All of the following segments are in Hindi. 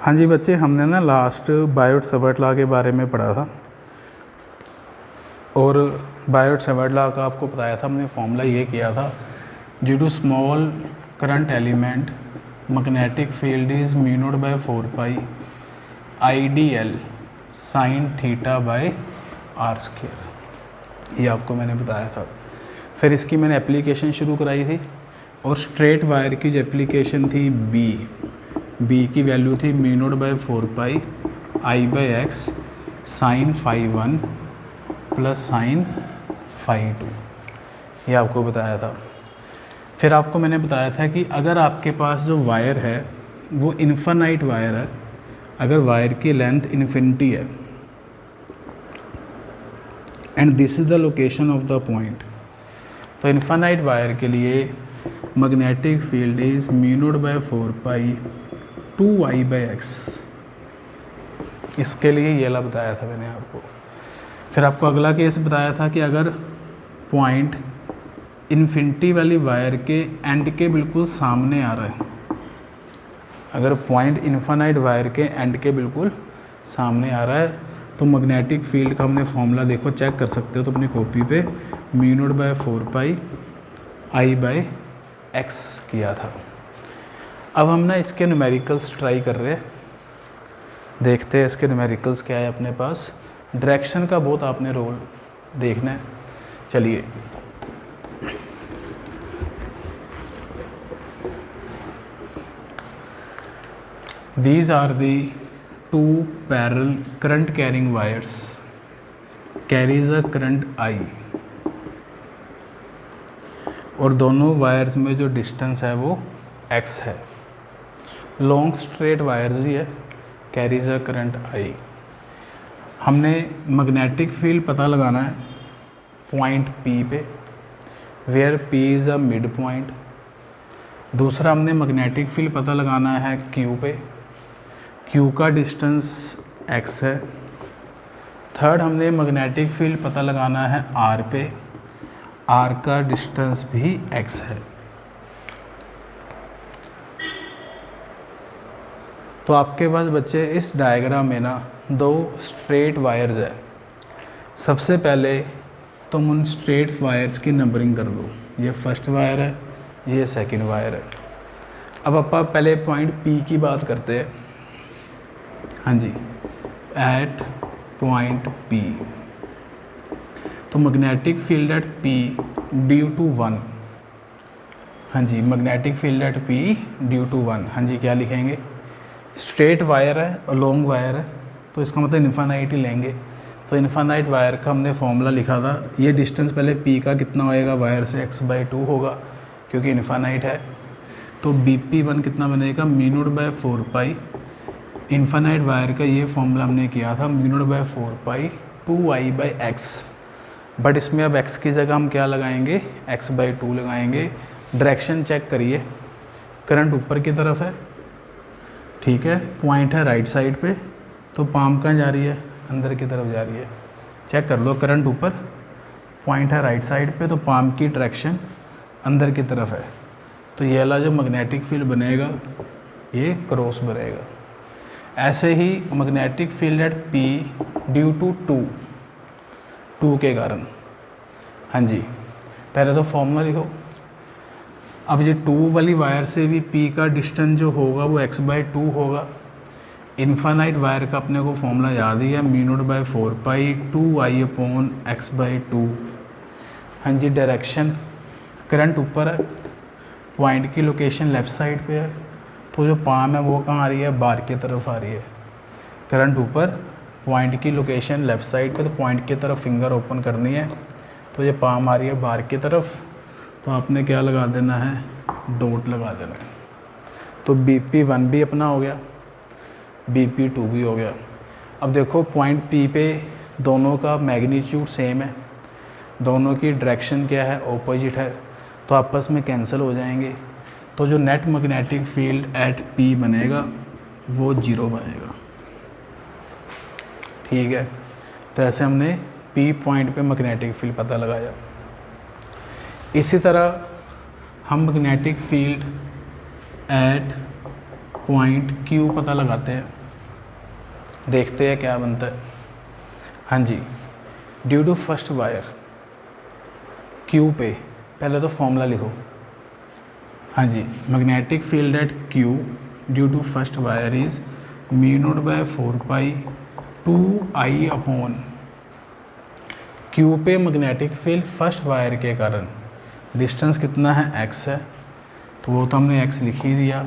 हाँ जी बच्चे, हमने ना लास्ट बायोट-सावर्ट लॉ के बारे में पढ़ा था और बायोट-सावर्ट लॉ का आपको बताया था, हमने फॉर्मूला ये किया था, due to small current element magnetic field is mu naught by 4 pi IDL sine theta by r square. ये आपको मैंने बताया था। फिर इसकी मैंने एप्लीकेशन शुरू कराई थी और स्ट्रेट वायर की जो एप्लीकेशन थी बी की वैल्यू थी mu naught by 4 pi I/x sine phi 1 plus sine phi 2, ये आपको बताया था। फिर आपको मैंने बताया था कि अगर आपके पास जो वायर है वो इन्फिनाइट वायर है, अगर वायर की लेंथ इन्फिनिटी है and this is the location of the point, तो इन्फिनाइट वायर के लिए magnetic field is mu naught by 4 pi 2I/x। इसके लिए ये वाला बताया था मैंने आपको। फिर आपको अगला केस बताया था कि अगर पॉइंट इन्फिनिटी वाली वायर के एंड के बिल्कुल सामने आ रहा है, अगर पॉइंट इन्फिनाइट वायर के एंड के बिल्कुल सामने आ रहा है, तो मैग्नेटिक फील्ड का हमने फॉर्मूला देखो, चेक कर सकते हो तो अपनी कॉपी पे mu naught by 4 pi I/x किया था। अब हम ना इसके न्यूमेरिकल्स ट्राई कर रहे हैं, देखते हैं इसके न्यूमेरिकल्स क्या है अपने पास। डायरेक्शन का बहुत आपने रोल देखना है। चलिए These are the two parallel current carrying wires carries a current I, और दोनों वायर्स में जो डिस्टेंस है वो x है। लॉन्ग स्ट्रेट वायर्स ही है, कैरीज अ करंट I। हमने मैग्नेटिक फील्ड पता लगाना है पॉइंट P पे, where P is a midpoint. दूसरा हमने मैग्नेटिक फील्ड पता लगाना है Q पे, Q का डिस्टेंस x है। थर्ड हमने मैग्नेटिक फील्ड पता लगाना है R पे, R का डिस्टेंस भी x है। तो आपके पास बच्चे इस डायग्राम में ना दो स्ट्रेट वायर्स है। सबसे पहले तुम उन स्ट्रेट वायर्स की नंबरिंग कर दो, ये फर्स्ट वायर है, ये सेकंड वायर है। अब अपन पहले पॉइंट P की बात करते हैं। हाँ जी, एट पॉइंट P, तो magnetic field at P due to 1। हाँ जी, magnetic field at P due to 1। हाँ जी, क्या लिखेंगे? स्ट्रेट वायर है और लॉन्ग वायर है, तो इसका मतलब इन्फिनाइट ही लेंगे। तो इन्फिनाइट वायर का हमने फॉर्मूला लिखा था, ये डिस्टेंस पहले P का कितना होएगा, वायर से x/2 होगा क्योंकि इन्फिनाइट है। तो BP1 कितना बनेगा, mu naught by 4 pi. Infinite wire का ये फॉर्मूला हमने किया था mu naught by 4 pi 2I/x, but इसमें अब x की जगह हम क्या लगाएंगे, x/2 लगाएंगे। डायरेक्शन चेक करिए, करंट ऊपर की तरफ है, ठीक है, पॉइंट है राइट साइड पे, तो पाम कहाँ जा रही है, अंदर की तरफ जा रही है। चेक कर लो, करंट ऊपर, पॉइंट है राइट साइड पे, तो पाम की डायरेक्शन अंदर की तरफ है। तो ये वाला जो मैग्नेटिक फील्ड बनेगा ये क्रॉस बनेगा। ऐसे ही magnetic field at P due to 2 के कारण। हाँ जी, पहले तो फॉर्मूला लिखो। अब ये 2 वाली वायर से भी P का डिस्टेंस जो होगा वो x/2 होगा। इन्फिनाइट वायर का अपने को फॉर्मूला याद ही है, mu naught by 4 pi 2I/x/2। हाँ जी, डायरेक्शन, करंट ऊपर है, पॉइंट की लोकेशन लेफ़्ट साइड पे है, तो जो पाम है वो कहाँ आ रही है, बाहर की तरफ आ रही है। करंट ऊपर, पॉइंट की लोकेशन लेफ़्ट साइड पे, तो पॉइंट की तरफ फिंगर ओपन करनी है, तो ये पाम आ रही है बाहर की तरफ, तो आपने क्या लगा देना है, डॉट लगा देना है। तो BP1 भी अपना हो गया, BP2 भी हो गया। अब देखो पॉइंट P पे दोनों का मैग्नीट्यूड सेम है, दोनों की डायरेक्शन क्या है, ऑपोजिट है, तो आपस में कैंसिल हो जाएंगे। तो जो net magnetic field at P बनेगा वो 0 बनेगा, ठीक है। तो ऐसे हमने P पॉइंट पे मैग्नेटिक फील्ड पता लगाया। इसी तरह हम magnetic field at point Q पता लगाते हैं, देखते हैं क्या बनता है। हाँ जी, due to first wire Q पे पहले तो फॉर्मूला लिखो। हाँ जी, magnetic field at Q due to first wire is μ0/4π 2I upon Q पे मैग्नेटिक फील्ड फर्स्ट वायर के कारण डिस्टेंस कितना है x है, तो वो तो हमने x लिख ही दिया।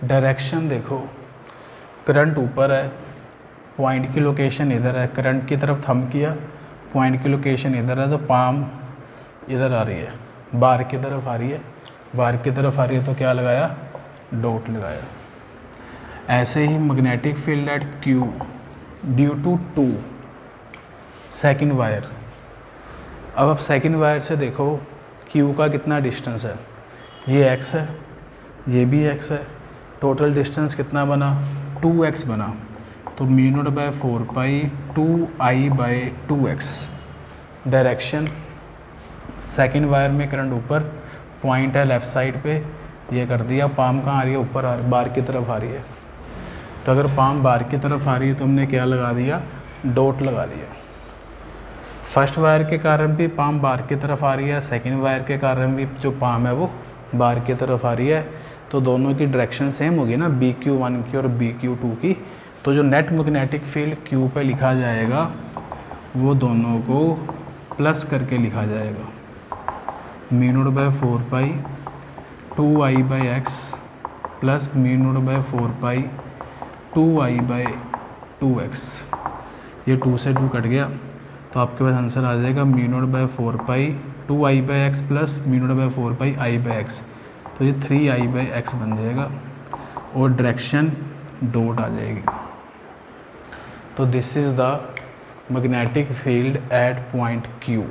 डायरेक्शन देखो, करंट ऊपर है, पॉइंट की लोकेशन इधर है, करंट की तरफ थंब किया, पॉइंट की लोकेशन इधर है, तो पाम इधर आ रही है, बार की तरफ आ रही है, बार की तरफ आ रही है तो क्या लगाया, डॉट लगाया। ऐसे ही magnetic field at Q due to 2 second wire. अब आप सेकंड वायर से देखो क्यू का कितना डिस्टेंस है, ये x है, ये भी x है, टोटल डिस्टेंस कितना बना, 2x बना, तो μ0/4π 2I/2x। डायरेक्शन सेकंड वायर में करंट ऊपर, पॉइंट है लेफ़्ट साइड पे, ये कर दिया। पाम कहाँ आ रही है, ऊपर आ रही, बार की तरफ आ रही है, तो अगर पाम बार की तरफ आ रही है तो हमने क्या लगा दिया, डॉट लगा दिया। फर्स्ट वायर के कारण भी पाम बार की तरफ आ रही है, सेकंड वायर के कारण भी जो पाम है वो बार की तरफ आ रही है, तो दोनों की डायरेक्शन सेम होगी ना, BQ1 की और BQ2 की। तो जो नेट मैग्नेटिक फील्ड क्यू पे लिखा जाएगा वो दोनों को प्लस करके लिखा जाएगा, μ0/4π 2I/x प्लस μ0/4π 2I/2x। ये 2 से 2 कट गया, तो आपके पास आंसर आ जाएगा μ0/4π 2I/x प्लस μ0/4π I/x, तो ये 3I/x बन जाएगा और डायरेक्शन डॉट आ जाएगी। तो this is the magnetic field at point Q।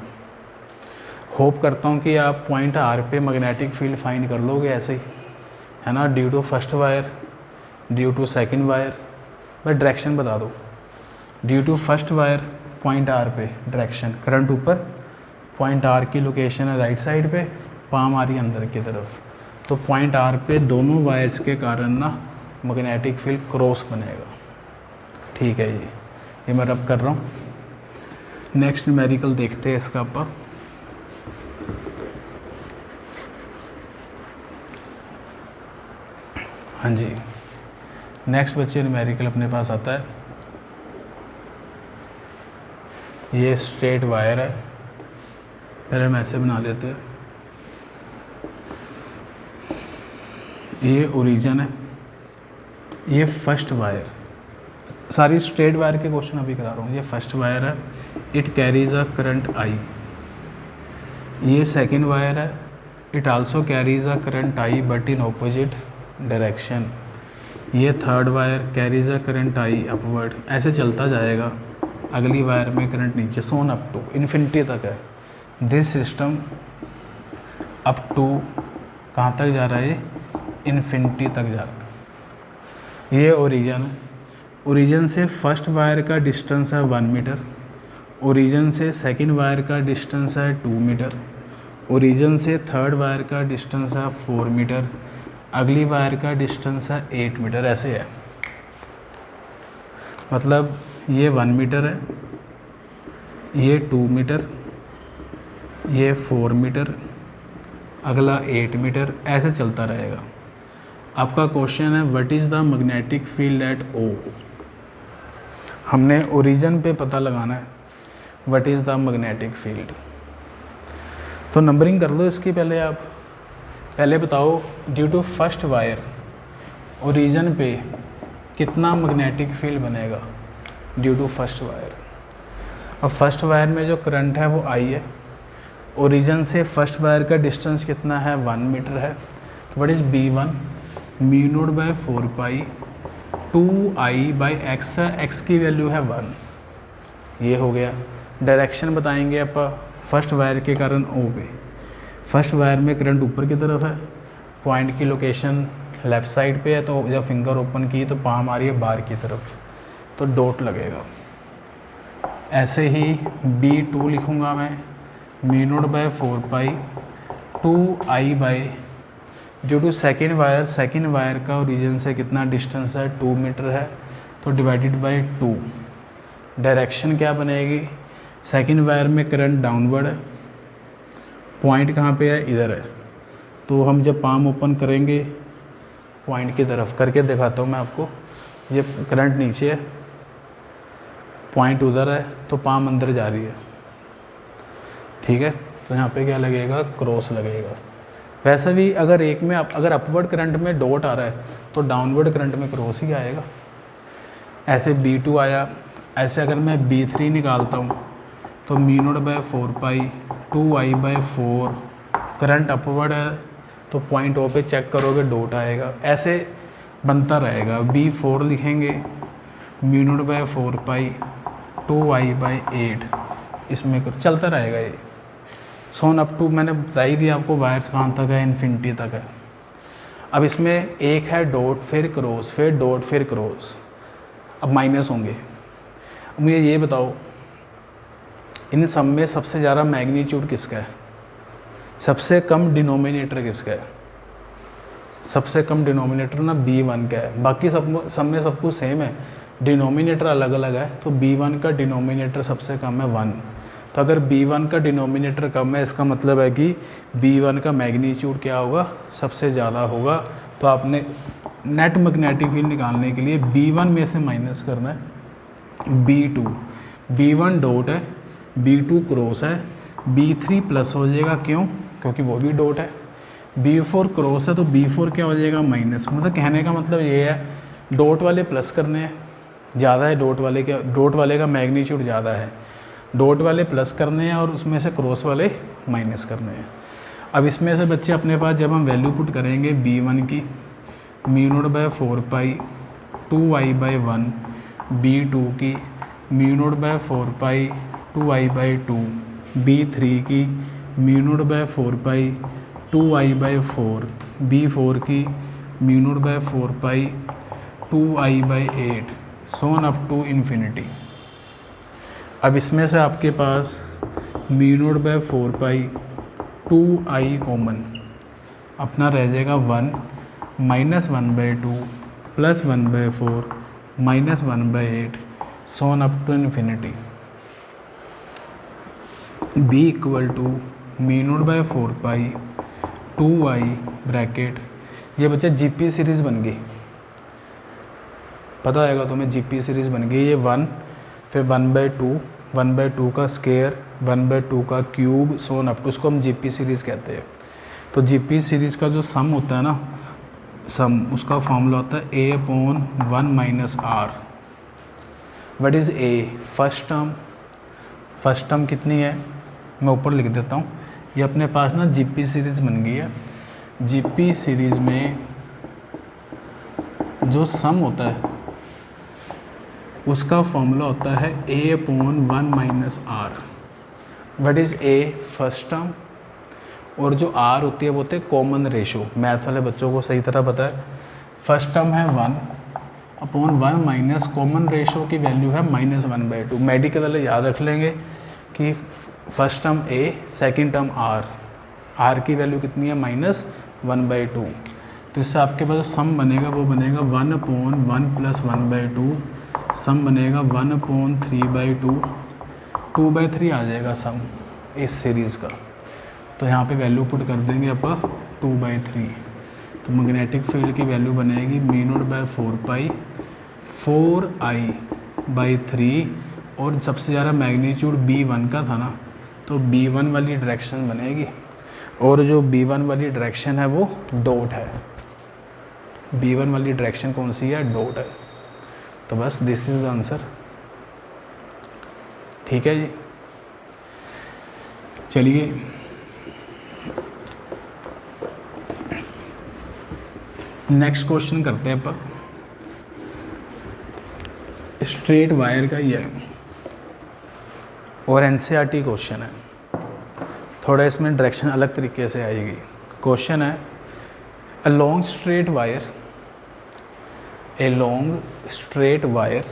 Hope करता हूँ कि आप पॉइंट R पे मैग्नेटिक फील्ड फाइंड कर लोगे ऐसे ही, है ना, due to first wire, due to second wire. बस डायरेक्शन बता दो, due to first wire point R पे डायरेक्शन, करंट ऊपर, पॉइंट R की लोकेशन है राइट साइड पे, पाम आ रही है अंदर की तरफ, तो पॉइंट R पे दोनों वायर्स के कारण ना मैग्नेटिक फील्ड क्रॉस बनेगा। ठीक है जी, ये मैं रब कर रहा हूँ। नेक्स्ट न्यूमेरिकल देखते हैं इसका आप। हाँ जी, नेक्स्ट बच्चे न्यूमेरिकल अपने पास आता है, ये स्ट्रेट वायर है, पहले हम ऐसे बना लेते हैं, ये ओरिजिन है, ये फर्स्ट वायर, सारी स्ट्रेट वायर के क्वेश्चन अभी करा रहा हूँ। ये फर्स्ट वायर है, it carries a current I. ये सेकंड वायर है, it also carries a current I but in opposite direction. ये third wire carries a current I upward, ऐसे चलता जाएगा, अगली वायर में करंट नीचे, सोन अप टू इन्फिनिटी तक है। दिस सिस्टम अप टू कहाँ तक जा रहा है, इन्फिनिटी तक जा रहा है। ये ओरिजिन है, ओरिजिन से फर्स्ट वायर का डिस्टेंस है 1 मीटर, ओरिजिन से सेकंड वायर का डिस्टेंस है 2 मीटर, ओरिजिन से थर्ड वायर का डिस्टेंस है 4 मीटर, अगली वायर का डिस्टेंस है 8 मीटर। ऐसे है, मतलब ये 1 मीटर है, ये 2 मीटर, ये 4 मीटर, अगला 8 मीटर, ऐसे चलता रहेगा। आपका क्वेश्चन है what is the magnetic field at O। हमने ओरिजिन पे पता लगाना है what is the magnetic field. तो नंबरिंग कर लो इसकी पहले आप। पहले बताओ due to first wire origin पे कितना मैग्नेटिक फील्ड बनेगा ड्यू टू फर्स्ट वायर। अब फर्स्ट वायर में जो करंट है वो I है, ओरिजिन से फर्स्ट वायर का डिस्टेंस कितना है 1 मीटर है, तो व्हाट इज़ B1 μ0/4π 2I/x है, x की वैल्यू है 1, ये हो गया। डायरेक्शन बताएंगे आप फर्स्ट वायर के कारण O पे, फर्स्ट वायर में करंट ऊपर की तरफ है, पॉइंट की लोकेशन लेफ़्ट साइड पे है, तो जब फिंगर ओपन की तो पाम आ रही है बार की तरफ, तो डॉट लगेगा। ऐसे ही B2 लिखूँगा मैं μ0/4π 2I/, due to second wire का ओरिजिन से कितना डिस्टेंस है, 2 मीटर है, तो डिवाइडेड बाय 2। डायरेक्शन क्या बनेगी, सेकेंड वायर में करंट डाउनवर्ड है, पॉइंट कहाँ पे है, इधर है, तो हम जब पाम ओपन करेंगे पॉइंट की तरफ, करके दिखाता हूँ मैं आपको। ये करंट नीचे है, पॉइंट उधर है, तो पाम अंदर जा रही है, ठीक है। तो यहाँ पे क्या लगेगा, क्रॉस लगेगा। वैसे भी अगर एक में अगर अपवर्ड करंट में डॉट आ रहा है तो डाउनवर्ड करंट में क्रॉस ही आएगा। ऐसे B2 आया, ऐसे अगर मैं B3 निकालता हूँ तो μ0/4 2I/4, करंट अपवर्ड है तो पॉइंट O पे चेक करोगे डॉट आएगा, ऐसे बनता रहेगा। B4 लिखेंगे μ0/4 2I/8, इसमें चलता रहेगा ये। सोन अप टू मैंने बता ही दिया आपको वायर्स कहाँ तक है, इन्फिनिटी तक है। अब इसमें एक है डॉट, फिर क्रॉस, फिर डॉट, फिर क्रॉस, अब माइनस होंगे। अब मुझे ये बताओ इन सब में सबसे ज़्यादा मैग्नीट्यूड किसका है, सबसे कम डिनोमिनेटर किसका है? सबसे कम डिनोमिनेटर ना B1 का है, बाकी सब में सब कुछ सेम है, डिनोमिनेटर अलग अलग है। तो B1 का डिनोमिनेटर सबसे कम है 1। तो अगर B1 का डिनोमिनेटर कम है, इसका मतलब है कि B1 का मैग्नीट्यूड क्या होगा, सबसे ज़्यादा होगा। तो आपने नेट मैग्नेटिक फील्ड निकालने के लिए B1 में से माइनस करना है B2। B1 डॉट है, B2 क्रॉस है, B3 प्लस हो जाएगा, क्यों, क्योंकि वो भी डॉट है। B4 क्रॉस है तो B4 क्या हो जाएगा, माइनस। मतलब कहने का मतलब ये है डॉट वाले प्लस करने हैं, ज़्यादा है डॉट वाले का मैग्नीट्यूड ज़्यादा है, डॉट वाले प्लस करने हैं और उसमें से क्रॉस वाले माइनस करने हैं। अब इसमें से बच्चे अपने पास जब हम वैल्यू पुट करेंगे B1 की μ0/4 2I/1, B2 की μ0/4 2I/2, B3 की μ0/4 2I/4, B4 की μ0/4 2I/8, Son up to infinity. अब इसमें से आपके पास μ0/4 2I कॉमन, अपना रह जाएगा 1 -1/2 +1/4 -1/8, so on up to infinity. B = μ0/4 2I bracket, ये बच्चा GP सीरीज़ बन गई, पता होगा तुम्हें, GP सीरीज़ बन गई। ये 1 फिर 1/2 का स्क्वायर, 1/2 का क्यूब, सोन अप टू, उसको हम GP सीरीज़ कहते हैं। तो GP सीरीज़ का जो सम होता है ना, सम, उसका फॉर्मूला होता है A/1 - R। What is A? First term कितनी है, मैं ऊपर लिख देता हूँ। ये अपने पास ना GP सीरीज़ बन गई है। GP सीरीज़ में जो सम होता है उसका फॉर्मूला होता है A/1 - R। What is A? First term, और जो R होती है वो होते हैं कॉमन रेशो। मैथ वाले बच्चों को सही तरह पता है। फर्स्ट टर्म है 1/1 माइनस कॉमन रेशो की वैल्यू है -1/2। मेडिकल वाले याद रख लेंगे कि first term A, second term R की वैल्यू कितनी है, -1/2। तो इससे आपके पास जो सम बनेगा वो बनेगा 1/1 + 1/2, सम बनेगा 1/3/2, 2/3 आ जाएगा सम इस सीरीज़ का। तो यहाँ पे वैल्यू पुट कर देंगे अपन 2/3। तो मैग्नेटिक फील्ड की वैल्यू बनेगी μ0/4 4I/3, और सबसे ज़्यादा मैग्नीट्यूड B1 का था ना, तो B1 वाली डायरेक्शन बनेगी, और जो B1 वाली डायरेक्शन है वो डॉट है। B1 वाली डायरेक्शन कौन सी है, डॉट है। तो बस दिस इज़ द आंसर, ठीक है जी। चलिए नेक्स्ट क्वेश्चन करते हैं अपन। स्ट्रेट वायर का ही है और NCERT क्वेश्चन है, थोड़ा इसमें डायरेक्शन अलग तरीके से आएगी। क्वेश्चन है a long straight wire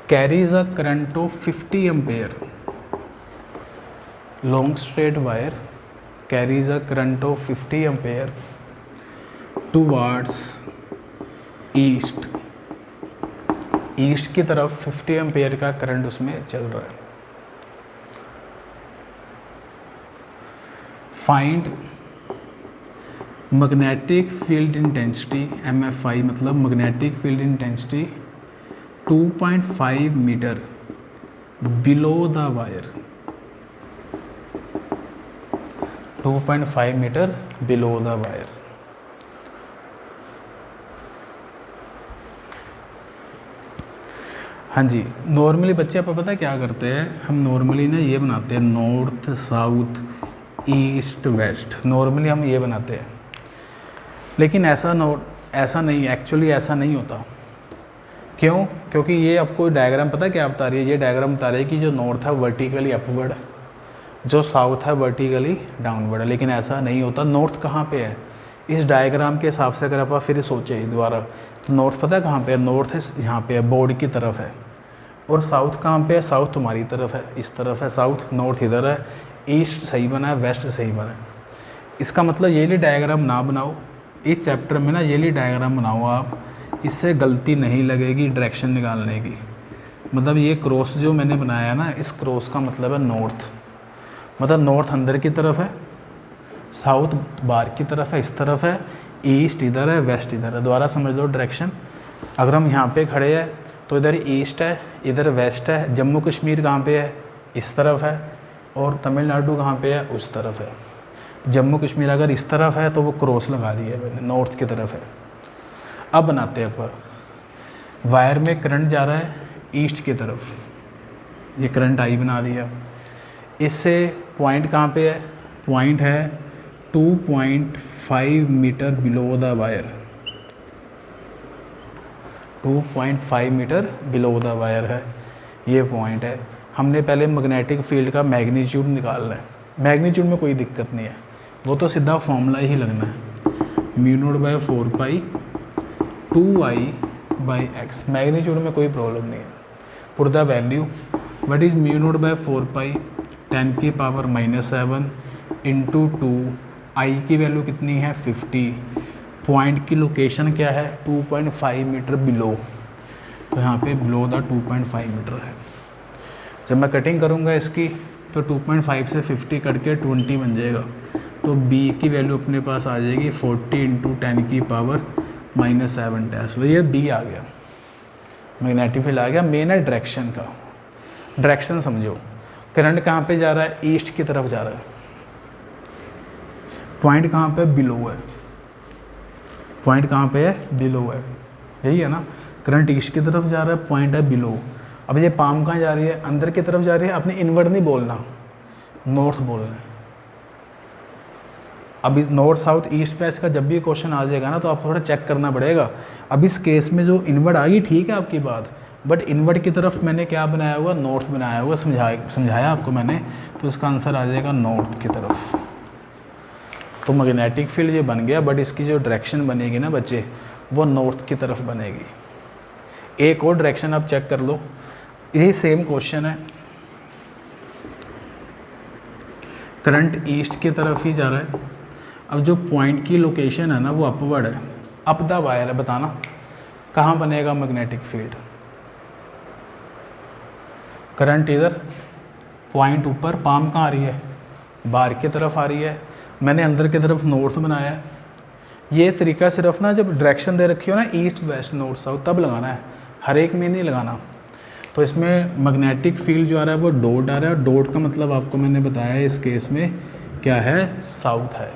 carries a current of 50 ampere. Long straight wire carries a current of 50 ampere towards east, east की तरफ 50 एम्पेयर का करंट उसमें चल रहा है। Find magnetic field intensity MFI, मतलब magnetic field intensity 2.5 metre below the wire, 2.5 metre below the wire. हाँ जी, नॉर्मली बच्चे आप पता है क्या करते हैं, हम नॉर्मली ना ये बनाते हैं north south east west, normally हम ये बनाते हैं, लेकिन ऐसा नहीं, एक्चुअली ऐसा नहीं होता। क्यों? क्योंकि ये आपको डायग्राम पता है क्या बता रही है, ये डायग्राम बता रही है कि जो नॉर्थ है वर्टिकली अपवर्ड, जो साउथ है वर्टिकली डाउनवर्ड है, लेकिन ऐसा नहीं होता। नॉर्थ कहाँ पे है इस डायग्राम के हिसाब से, अगर आप फिर सोचे दोबारा, तो नॉर्थ पता है कहाँ पे है, नॉर्थ है यहाँ पे है, बोर्ड की तरफ है, और साउथ कहाँ पे है, साउथ तुम्हारी तरफ है, इस तरफ है साउथ, नॉर्थ इधर है, ईस्ट सही बना है, वेस्ट सही बना है। इसका मतलब ये लिए डायग्राम ना बनाओ इस चैप्टर में ना, ये लिए डायग्राम बनाओ आप, इससे गलती नहीं लगेगी डायरेक्शन निकालने की। मतलब ये क्रॉस जो मैंने बनाया है ना, इस क्रॉस का मतलब है नॉर्थ, मतलब नॉर्थ अंदर की तरफ है, साउथ बाहर की तरफ है, इस तरफ है, ईस्ट इधर है, वेस्ट इधर है। दोबारा समझ लो डायरेक्शन, अगर हम यहाँ पे खड़े हैं तो इधर ईस्ट है, इधर वेस्ट है, जम्मू कश्मीर कहाँ पे है, इस तरफ है, और तमिलनाडु कहाँ पे है, उस तरफ है। जम्मू कश्मीर अगर इस तरफ है तो वो क्रॉस लगा दिया है मैंने, नॉर्थ की तरफ है। अब बनाते हैं अपन, वायर में करंट जा रहा है ईस्ट की तरफ, ये करंट आई बना दिया, इससे पॉइंट कहाँ पे है, पॉइंट है 2.5 metre below the wire, 2.5 metre below the wire है, ये पॉइंट है। हमने पहले मैग्नेटिक फील्ड का मैग्नीट्यूड निकालना है, मैग्नीट्यूड में कोई दिक्कत नहीं है, वो तो सीधा फॉर्मूला ही लगना है, μ0/4π 2I/x, मैग्नीट्यूड में कोई प्रॉब्लम नहीं है। Put the value, what is μ0/4π 10⁻⁻7 into 2, I की वैल्यू कितनी है 50, पॉइंट की लोकेशन क्या है 2.5 मीटर बिलो, तो यहाँ पे बिलो द 2.5 मीटर है। जब मैं कटिंग करूँगा इसकी तो 2.5 से 50 कट के 20 बन जाएगा, तो b की वैल्यू अपने पास आ जाएगी 40 इंटू 10⁻⁻7 डैश, तो ये b आ गया, मैग्नेटिक फील्ड आ गया। मेन है डायरेक्शन का, डायरेक्शन समझो, करंट कहाँ पे जा रहा है, ईस्ट की तरफ जा रहा है, पॉइंट कहाँ पे बिलो है, पॉइंट कहाँ पे है, बिलो है, यही है ना, करंट ईस्ट की तरफ जा रहा है, पॉइंट है बिलो। अब ये पाम कहाँ जा रही है, अंदर की तरफ जा रही है, अपने इनवर्ड नहीं बोलना, नॉर्थ बोलना है। अभी नॉर्थ साउथ ईस्ट वेस्ट का जब भी क्वेश्चन आ जाएगा ना, तो आपको थोड़ा चेक करना पड़ेगा। अब इस केस में जो इनवर्ड आ गई ठीक है आपकी बात, बट इनवर्ड की तरफ मैंने क्या बनाया हुआ, नॉर्थ बनाया हुआ, समझाया आपको मैंने, तो इसका आंसर आ जाएगा नॉर्थ की तरफ। तो मैग्नेटिक फील्ड ये बन गया, बट इसकी जो डायरेक्शन बनेगी ना बच्चे, वो नॉर्थ की तरफ बनेगी। एक और डायरेक्शन आप चेक कर लो, यही सेम क्वेश्चन है, करंट ईस्ट की तरफ ही जा रहा है। अब जो पॉइंट की लोकेशन है ना वो अपवर्ड है, अप द वायर है, बताना कहाँ बनेगा मैग्नेटिक फील्ड। करंट इधर, पॉइंट ऊपर, पाम कहाँ आ रही है, बाहर की तरफ आ रही है, मैंने अंदर की तरफ नॉर्थ बनाया है। ये तरीका सिर्फ ना जब डायरेक्शन दे रखी हो ना ईस्ट वेस्ट नॉर्थ साउथ तब लगाना है, हर एक में नहीं लगाना। तो इसमें मैग्नेटिक फील्ड जो आ रहा है वो डॉट आ रहा है, और डॉट का मतलब आपको मैंने बताया है इस केस में क्या है, साउथ है,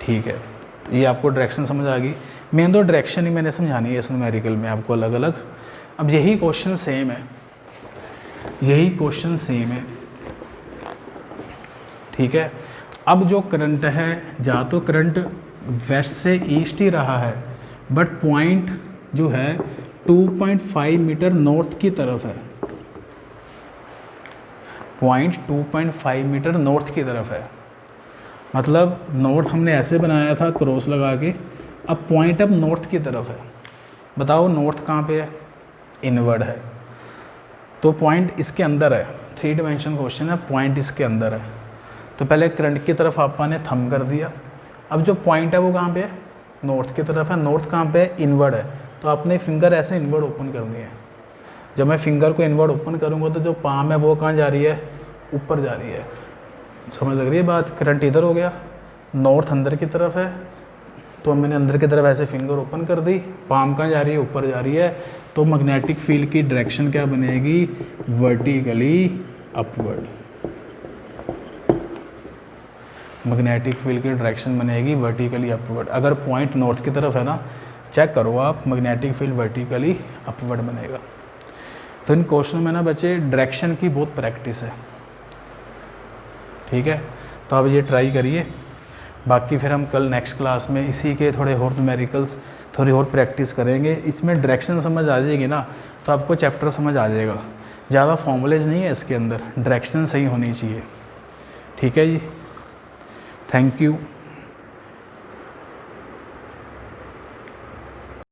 ठीक है। तो ये आपको डायरेक्शन समझ आ गई, मेन तो डायरेक्शन ही मैंने समझानी है इस न्यूमेरिकल में आपको अलग अलग। अब यही क्वेश्चन सेम है, यही क्वेश्चन सेम है, ठीक है। अब जो करंट है, जा तो करंट वेस्ट से ईस्ट ही रहा है, बट पॉइंट जो है 2.5 मीटर नॉर्थ की तरफ है, पॉइंट 2.5 मीटर नॉर्थ की तरफ है। मतलब नॉर्थ हमने ऐसे बनाया था क्रॉस लगा के, अब पॉइंट अब नॉर्थ की तरफ है। बताओ नॉर्थ कहाँ पे है, इनवर्ड है, तो पॉइंट इसके अंदर है, 3 डायमेंशन क्वेश्चन है, पॉइंट इसके अंदर है, तो पहले करंट की तरफ आपा ने थंब कर दिया। अब जो पॉइंट है वो कहाँ पे है, नॉर्थ की तरफ है। नॉर्थ कहाँ पे है, इनवर्ड है, तो आपने फिंगर ऐसे इनवर्ड ओपन करनी है। जब मैं फिंगर को इनवर्ड ओपन करूँगा तो जो पाम है वो कहाँ जा रही है, ऊपर जा रही है। समझ लग रही है बात। करंट इधर हो गया, नॉर्थ अंदर की तरफ है, तो मैंने अंदर की तरफ ऐसे फिंगर ओपन कर दी, पाम कहाँ जा रही है, ऊपर जा रही है। तो मैग्नेटिक फील्ड की डायरेक्शन क्या बनेगी, वर्टिकली अपवर्ड। मैग्नेटिक फील्ड की डायरेक्शन बनेगी वर्टिकली अपवर्ड। अगर पॉइंट नॉर्थ की तरफ है ना, चेक करो आप, मैग्नेटिक फील्ड वर्टिकली अपवर्ड बनेगा। तो इन क्वेश्चन में ना बच्चे डायरेक्शन की बहुत प्रैक्टिस है, ठीक है। तो आप ये ट्राई करिए, बाकी फिर हम कल नेक्स्ट क्लास में इसी के थोड़े और न्यूमेरिकल्स, थोड़ी और प्रैक्टिस करेंगे। इसमें डायरेक्शन समझ आ जाएगी ना तो आपको चैप्टर समझ आ जाएगा। ज़्यादा फॉर्मूलेज नहीं है इसके अंदर, डायरेक्शन सही होनी चाहिए, ठीक है जी। Thank you.